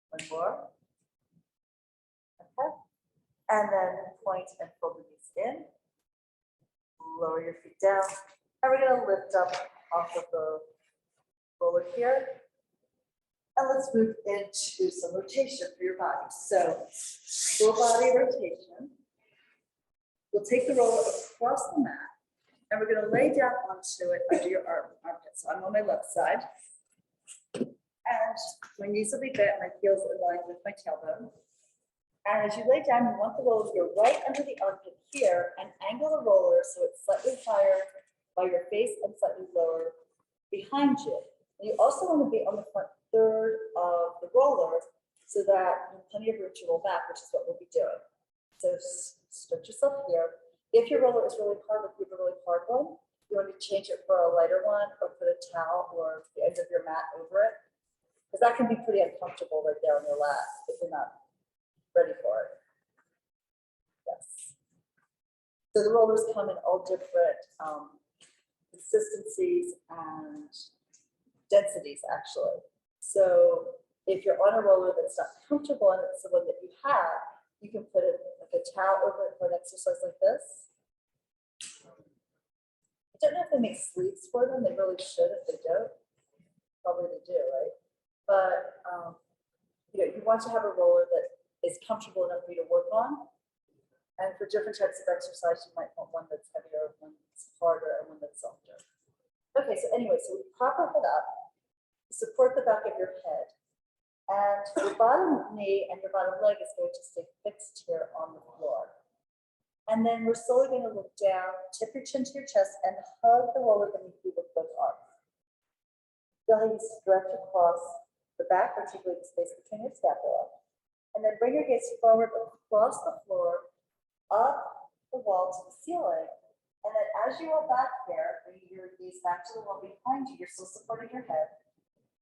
One more. Okay. And then point and pull the knees in. Lower your feet down. And we're going to lift up off of the roller here. And let's move into some rotation for your body. So, full body rotation. We'll take the roller across the mat. And we're going to lay down onto it under your armpits. So I'm on my left side. And my knees will be bent, my heels in line with my tailbone. And as you lay down, you want the roller to go right under the armpit here and angle the roller so it's slightly higher by your face and slightly lower behind you. And you also want to be on the front third of the roller so that you have plenty of room to roll back, which is what we'll be doing. So stretch yourself here. If your roller is really hard, if you have a really hard one, you want to change it for a lighter one or put a towel or the edge of your mat over it. Because that can be pretty uncomfortable right there on your lap if you're not ready for it. Yes. So the rollers come in all different consistencies and densities, actually. So if you're on a roller that's not comfortable and it's the one that you have, you can put it like a towel over it for an exercise like this. I don't know if they make sleeves for them. They really should. If they don't, probably they do, right? But you know, you want to have a roller that is comfortable enough for you to work on. And for different types of exercise, you might want one that's heavier, one that's harder, and one that's softer. Okay, so anyway, so we prop our head up, support the back of your head, and your bottom knee and your bottom leg is going to stay fixed here on the floor. And then we're slowly going to look down, tip your chin to your chest, and hug the roller beneath you with both arms. Feel how you stretch across the back, particularly the space between your scapula. And then bring your gaze forward across the floor, up the wall to the ceiling. And then as you roll back here, bring your gaze back to the wall behind you. You're still supporting your head.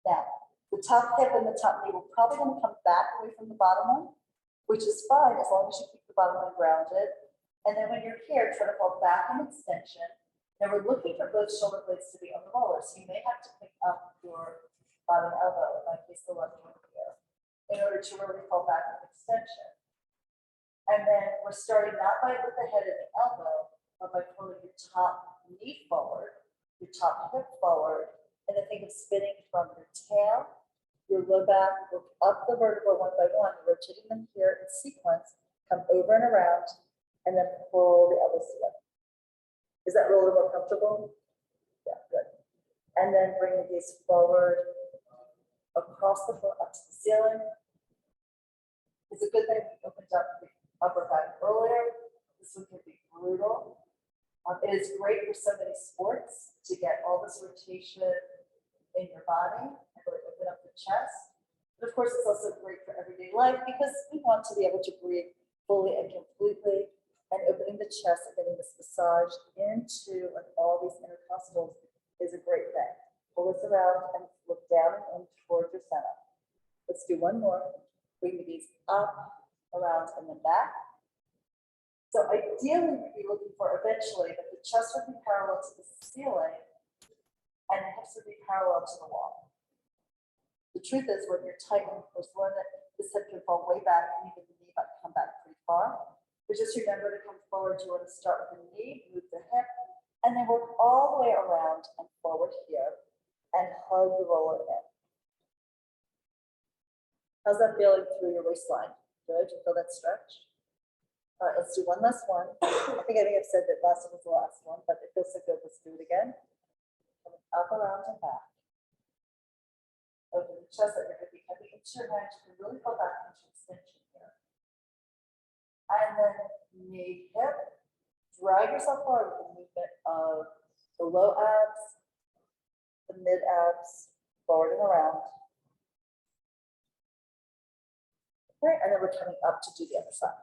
Now, the top hip and the top knee will probably going to come back away from the bottom one, which is fine as long as you keep the bottom one grounded. And then when you're here, try to fall back in extension. Now we're looking for both shoulder blades to be on the roller. So you may have to pick up your bottom elbow, in my case, the left one here, in order to really fall back in extension. And then we're starting not by with the head and the elbow, but by pulling your top knee forward, your top hip forward, and then think of spinning from your tail, your low back, look up the vertebra one by one, rotating them here in sequence, come over and around, and then pull the elbows together. Is that roller more comfortable? Yeah, good. And then bring the gaze forward, across the floor, up to the ceiling. It's a good thing we opened up the upper back earlier. This one can be brutal. It is great for so many sports to get all this rotation in your body and really open up the chest. But of course, it's also great for everyday life because we want to be able to breathe fully and completely. And opening the chest and getting this massage into like all these intercostals is a great thing. Pull this around and look down and in towards your center. Let's do one more. Bring the gaze up, around, and then back. So ideally, we'd be looking for eventually that the chest would be parallel to the ceiling and the hips would be parallel to the wall. The truth is, when you're tight, of course, learn that this hip can fall way back and even the knee might come back pretty far. But just remember to come forward. You want to start with the knee, move the hip, and then work all the way around and forward here and hug the roller in. How's that feeling through your waistline? Good, you feel that stretch? All right, let's do one last one. I think I've said that last one was the last one, but it feels so good. Let's do it again. Coming up, around, and back. Open the chest, that you're going to be heavy into your hands. You can really pull back into extension here. And then knee, hip, drag yourself forward with the movement of the low abs, the mid abs, forward and around. Okay, and then we're coming up to do the other side.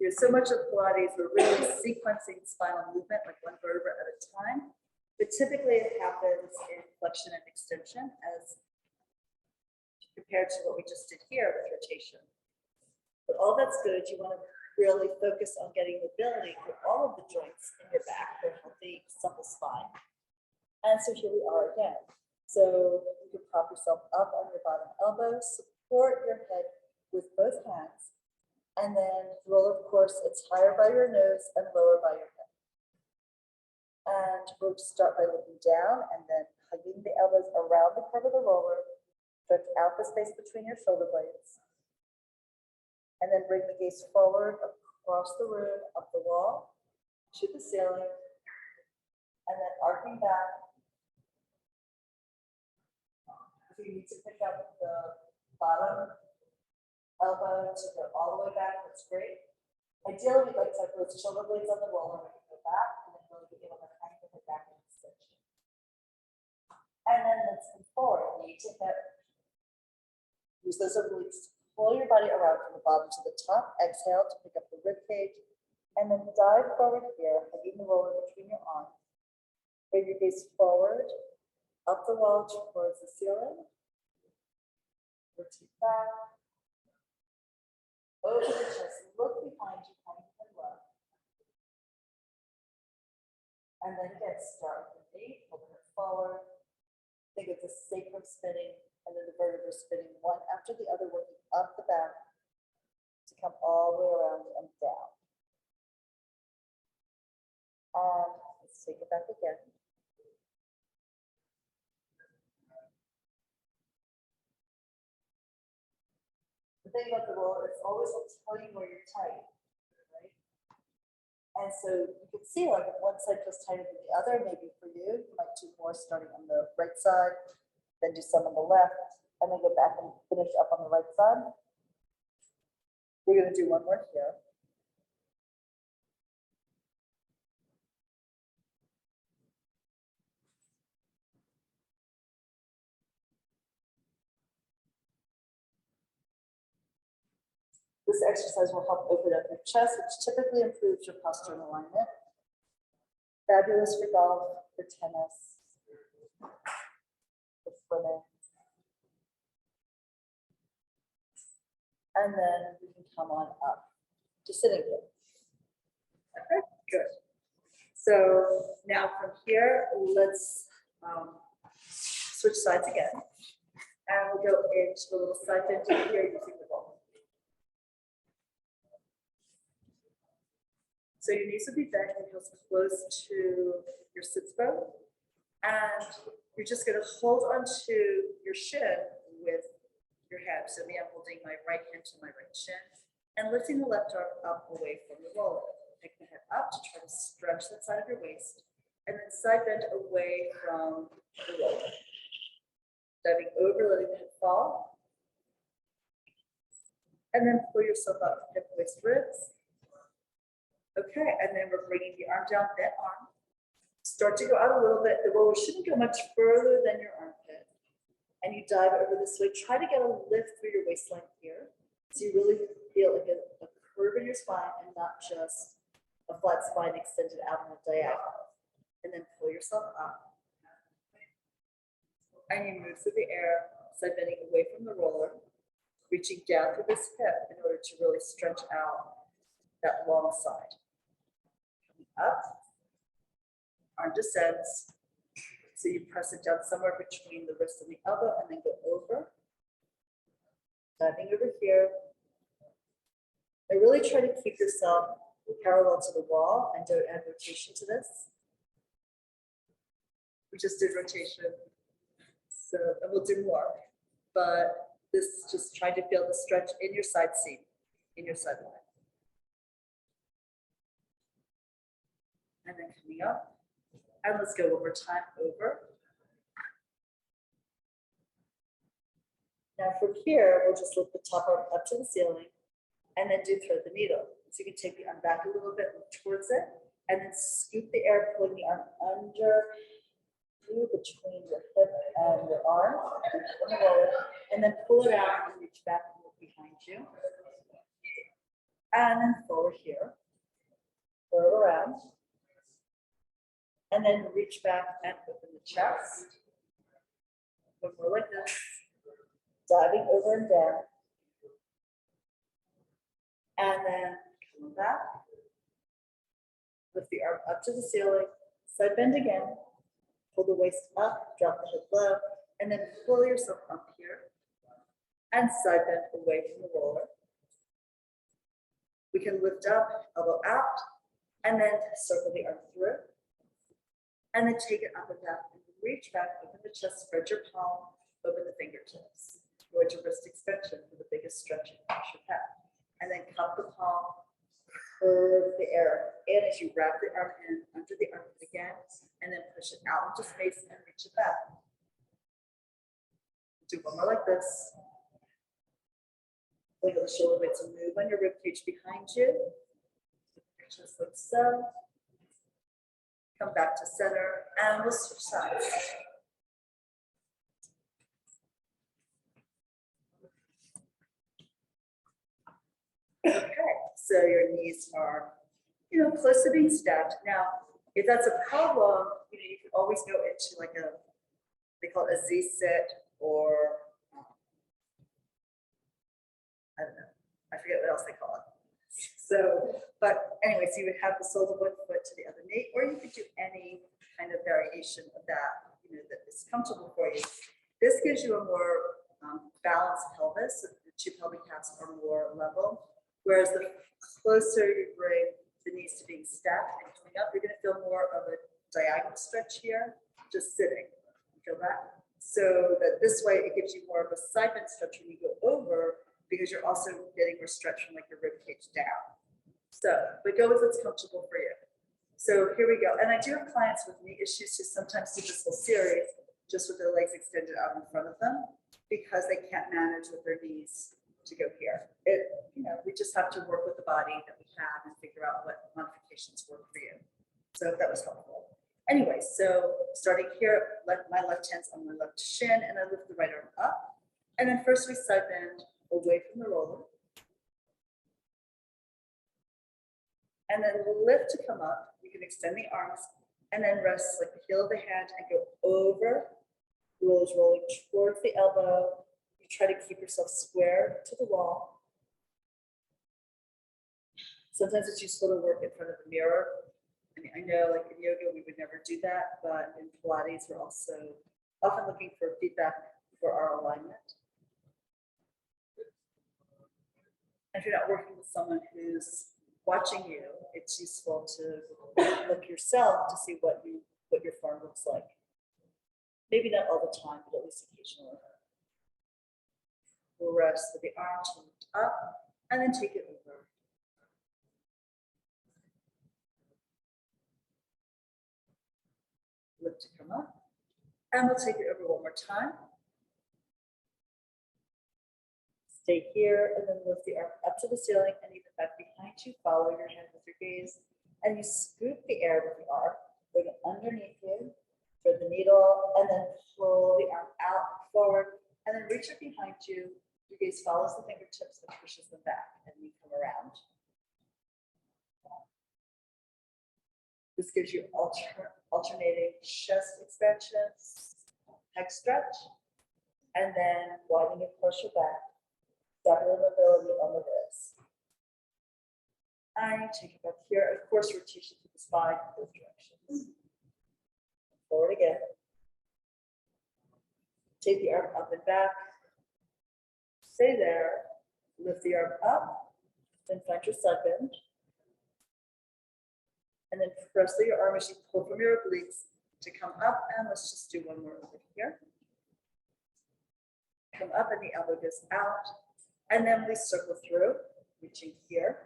There's so much of Pilates, we're really sequencing spinal movement like one vertebra at a time. But typically it happens in flexion and extension as compared to what we just did here with rotation. But all that's good, you want to really focus on getting mobility for all of the joints in your back for a healthy, supple spine. And so here we are again. So you can prop yourself up on your bottom elbow, support your head with both hands, and then roll, of course, it's higher by your nose and lower by your head. And we'll start by looking down and then hugging the elbows around the curve of the roller, stretch out the space between your shoulder blades. And then bring the gaze forward across the room, up the wall, to the ceiling, and then arcing back. If you need to pick up the bottom elbow to go all the way back, that's great. Ideally, we'd like to have those shoulder blades on the roller when you go back, and then really be able to hang the head back in extension. And then let's come forward. Knee to hip. Use those obliques to pull your body around from the bottom to the top. Exhale to pick up the rib cage And then dive forward here, hugging the roller between your arms. Bring your gaze forward, up the wall towards the ceiling. Rotate back. Open the chest, look behind you, kind of low. And then again, start with the knee, open it forward. Think of the sacrum spinning and then the vertebrae spinning one after the other, working up the back to come all the way around and down. And let's take it back again. The thing about the roller, it's always going to tell you where you're tight, right? And so you can see, like, if one side feels tighter than the other, maybe for you, you might do more starting on the right side, then do some on the left, and then go back and finish up on the right side. We're going to do one more here. This exercise will help open up your chest, which typically improves your posture and alignment. Fabulous for golf, for tennis, for swimming. And then we can come on up to sitting here. Okay, good. So now from here, let's switch sides again. And we'll go into a little side bend here using the ball. So your knees will be bent and heels close to your sits bone. And you're just going to hold onto your shin with your head. So me, I'm holding my right hand to my right shin and lifting the left arm up away from the roller. Take the head up to try to stretch that side of your waist and then side bend away from the roller. Diving over, letting the head fall. And then pull yourself up, hip, waist, ribs. Okay, and then we're bringing the arm down, bent arm. Start to go out a little bit. The roller shouldn't go much further than your armpit. And you dive over this way. Try to get a lift through your waistline here. So you really feel like a curve in your spine and not just a flat spine extended out on a diagonal. And then pull yourself up. And you move through the air, side bending away from the roller, reaching down through this hip in order to really stretch out that long side. Coming up, arm descends. So you press it down somewhere between the wrist and the elbow and then go over. Diving over here. And really try to keep yourself parallel to the wall and don't add rotation to this. We just did rotation. So, and we'll do more. But this is just trying to feel the stretch in your side seam, in your side line. And then coming up. And let's go one more time over. Now from here, we'll just lift the top arm up to the ceiling and then do thread the needle. So you can take the arm back a little bit, look towards it, and then scoop the air, pulling the arm under you between your hip and your arm, and then pull it out and reach back and look behind you. And then forward here, curl around. And then reach back and open the chest. One more like this. Diving over and down. And then come back. Lift the arm up to the ceiling. Side bend again. Pull the waist up, drop the hip low, and then pull yourself up here. And side bend away from the roller. We can lift up, elbow out, and then circle the arm through. And then take it up and down and reach back, open the chest, spread your palm, open the fingertips. Go into wrist extension for the biggest stretch you should have. And then cup the palm, curve the air in as you wrap the arm in under the armpit again, and then push it out into space and reach it back. Do one more like this. Wiggle the shoulder blades and move on your rib cage behind you. Just like so. Come back to center and we'll switch sides. Okay, so your knees are close to being stacked. Now, if that's a problem, you can always go into like they call it a Z sit, or I don't know, I forget what else they call it. So, but anyway, so you would have the soles of one foot to the other knee, or you could do any kind of variation of that, that is comfortable for you. This gives you a more balanced pelvis, so the two pelvic halves are more level, whereas the closer you bring the knees to being stacked and coming up, you're going to feel more of a diagonal stretch here, just sitting. Feel that? So that this way it gives you more of a side bend stretch when you go over, because you're also getting more stretch from like your rib cage down. So, but go with what's comfortable for you. So here we go. And I do have clients with knee issues who sometimes do this whole series just with their legs extended out in front of them, because they can't manage with their knees to go here. We just have to work with the body that we have and figure out what modifications work for you. So if that was helpful. Anyway, so starting here, my left hand's on my left shin, and I lift the right arm up. And then first we side bend away from the roller. And then lift to come up. You can extend the arms and then rest like the heel of the hand and go over. Roller's rolling towards the elbow. You try to keep yourself square to the wall. Sometimes it's useful to work in front of the mirror. I mean, I know like in yoga, we would never do that, but in Pilates, we're also often looking for feedback for our alignment. If you're not working with someone who's watching you, it's useful to look yourself to see what your form looks like. Maybe not all the time, but at least occasionally. We'll rest with the arm to lift up and then take it over. Lift to come up, and we'll take it over one more time. Stay here, and then lift the arm up to the ceiling and even back behind you. Follow your hand with your gaze, and you scoop the air with the arm, bring it underneath you, thread the needle, and then pull the arm out forward, and then reach it behind you. Your gaze follows the fingertips and pushes them back, and you come around. This gives you alternating chest expansions, neck stretch, and then widening across your back. Double mobility on the ribs. And take it back here. Of course, rotation to the spine in both directions. Forward again. Take the arm up and back. Stay there. Lift the arm up. Then find your side bend. And then press through your arm as you pull from your obliques to come up. And let's just do one more over here. Come up and the elbow goes out. And then we circle through, reaching here.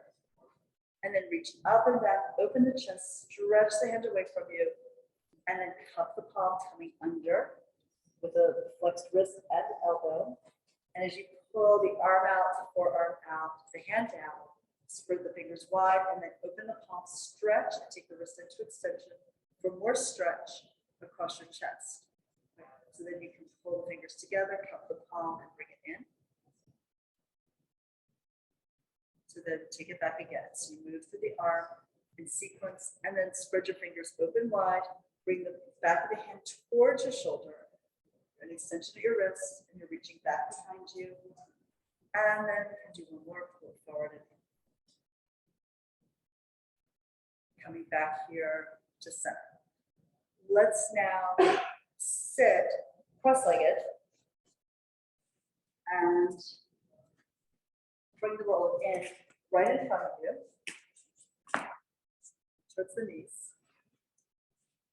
And then reach up and back, open the chest, stretch the hand away from you. And then cup the palm coming under with a flexed wrist at the elbow. And as you pull the arm out, the forearm out, the hand out, spread the fingers wide, and then open the palm, stretch, and take the wrist into extension for more stretch across your chest. So then you can pull the fingers together, cup the palm, and bring it in. So then take it back again. So you move through the arm in sequence, and then spread your fingers open wide, bring the back of the hand towards your shoulder, an extension of your wrist, and you're reaching back behind you. And then do one more, pull it forward and coming back here to center. Let's now sit cross-legged and bring the roller in right in front of you, towards the knees.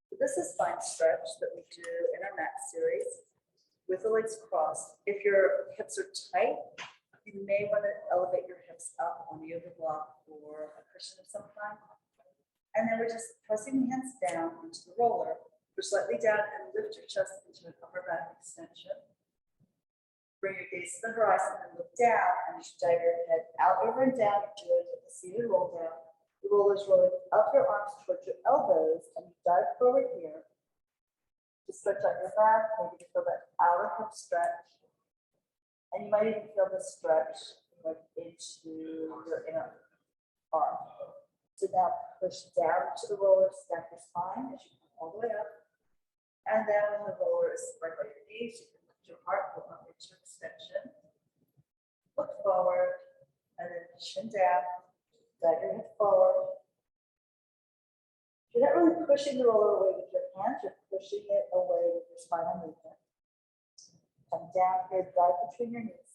So this is spine stretch that we do in our mat series with the legs crossed. If your hips are tight, you may want to elevate your hips up on the yoga block or a cushion of some kind. And then we're just pressing the hands down into the roller. Push slightly down and lift your chest into an upper back extension. Bring your gaze to the horizon and look down, and you should dive your head out, over, and down. Do it with the seated roll down. The roller is rolling up your arms towards your elbows, and you dive forward here. Just stretch out your back, maybe you feel that outer hip stretch. And you might even feel the stretch like into your inner arm. So now push down to the roller, stack your spine as you come all the way up. And then when the roller is right by your knees, you can lift your heart, hold on into extension. Look forward, and then chin down, drag your head forward. You're not really pushing the roller away with your hands, you're pushing it away with your spinal movement. Come down here, dive between your knees.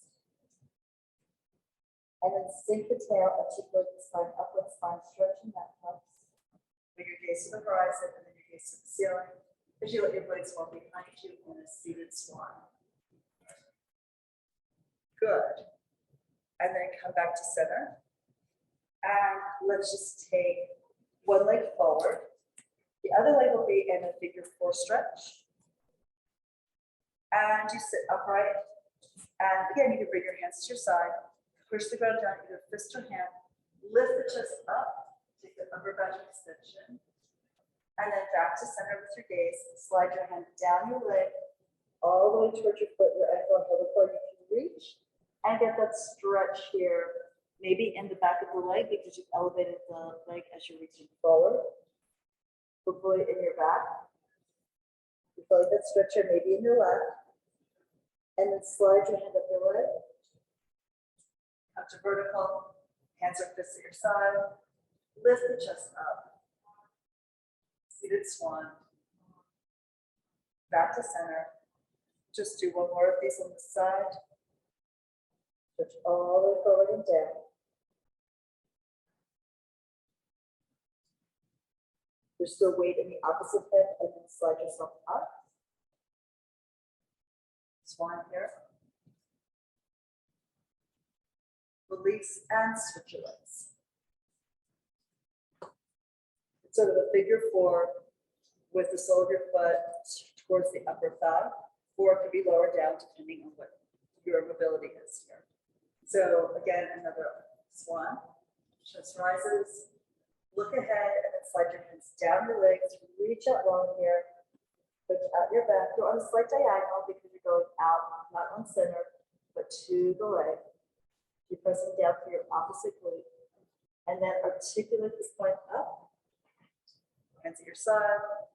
And then sink the tail, articulate the spine, upward spine, stretching that helps. Bring your gaze to the horizon and then your gaze to the ceiling. As you let your blades fall behind you in a seated swan. Good. And then come back to center. And let's just take one leg forward. The other leg will be in a figure 4 stretch. And you sit upright. And again, you can bring your hands to your side. Push the ground down, either fist or hand. Lift the chest up. Take the upper back extension. And then back to center with your gaze. Slide your hand down your leg, all the way towards your foot, your ankle, and pelvic floor. You can reach and get that stretch here, maybe in the back of the leg because you've elevated the leg as you're reaching forward. Hopefully in your back. You feel like that stretch here, maybe in your lap. And then slide your hand up your leg. Up to vertical. Hands are fists at your side. Lift the chest up. Seated swan. Back to center. Just do one more of these on the side. Switch all the way forward and down. There's still weight in the opposite hip and then slide yourself up. Swan here. Release and switch your legs. Sort of a figure 4 with the sole of your foot towards the upper thigh, or it could be lower down depending on what your mobility is here. So again, another swan. Chest rises. Look ahead and then slide your hands down your legs. Reach out long here. Push out your back. You're on a slight diagonal because you're going out, not on center, but to the leg. You're pressing down to your opposite glute. And then articulate the spine up. Hands at your side.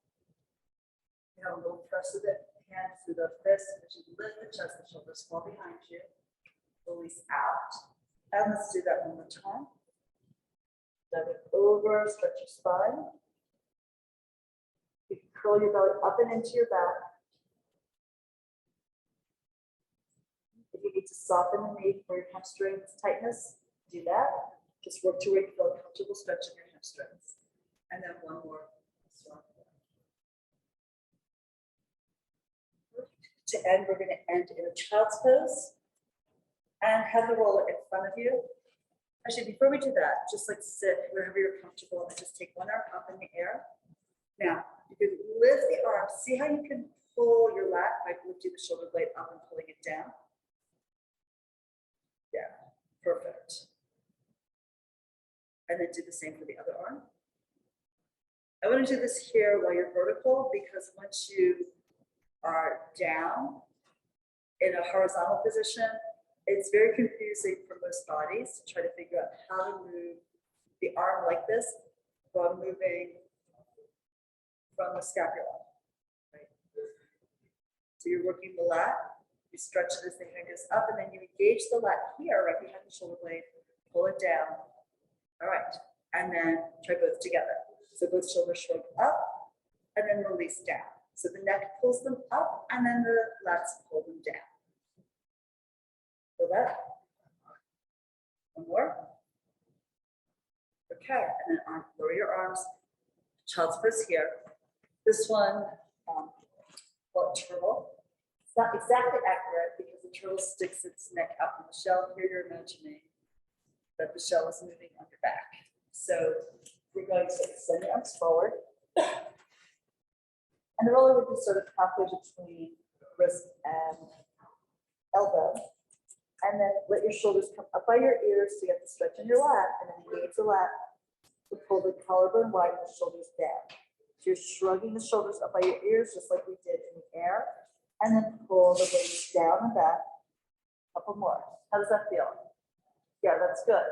You know, a little press of the hand through the fist as you lift the chest, the shoulders fall behind you. Release out. And let's do that one more time. Dive it over, stretch your spine. You can curl your belly up and into your back. If you need to soften the knee for your hamstrings tightness, do that. Just work to where you feel comfortable stretching your hamstrings. And then one more. To end, we're going to end in a child's pose and have the roller in front of you. Actually, before we do that, just like sit wherever you're comfortable and just take one arm up in the air. Now, you can lift the arm. See how you can pull your lat by lifting the shoulder blade up and pulling it down? Yeah, perfect. And then do the same for the other arm. I want to do this here while you're vertical because once you are down in a horizontal position, it's very confusing for most bodies to try to figure out how to move the arm like this while moving from the scapula. Right? So you're working the lat, you stretch it as the hand goes up, and then you engage the lat here, right behind the shoulder blade, pull it down. All right, and then try both together. So both shoulders shrug up, and then release down. So the neck pulls them up, and then the lats pull them down. Feel that? One more. Okay, and then lower your arms. Child's pose here. This one, called turtle. It's not exactly accurate because the turtle sticks its neck out from the shell. Here you're imagining that the shell is moving on your back. So we're going to extend your arms forward. And the roller would be sort of halfway between wrist and elbow. And then let your shoulders come up by your ears to get the stretch in your lat, and then engage the lat to pull the collarbone wide and the shoulders down. So you're shrugging the shoulders up by your ears, just like we did in the air, and then pull the weight down and back. A couple more. How does that feel? Yeah, that's good.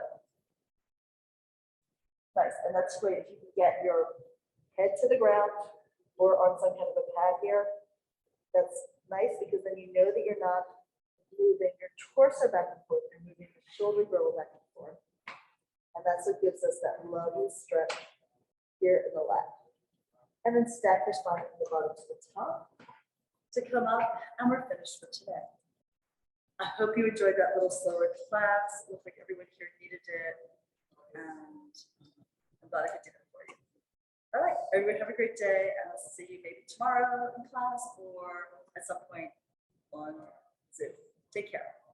Nice, and that's great if you can get your head to the ground or on some kind of a pad here. That's nice because then you know that you're not moving your torso back and forth, you're moving your shoulder girdle back and forth. And that's what gives us that lovely stretch here in the left. And then stack your spine from the bottom to the top to come up, and we're finished for today. I hope you enjoyed that little slower class. It looked like everyone here needed it. And I'm glad I could do that for you. All right, everyone have a great day. And I'll see you maybe tomorrow in class or at some point on Zoom. Take care.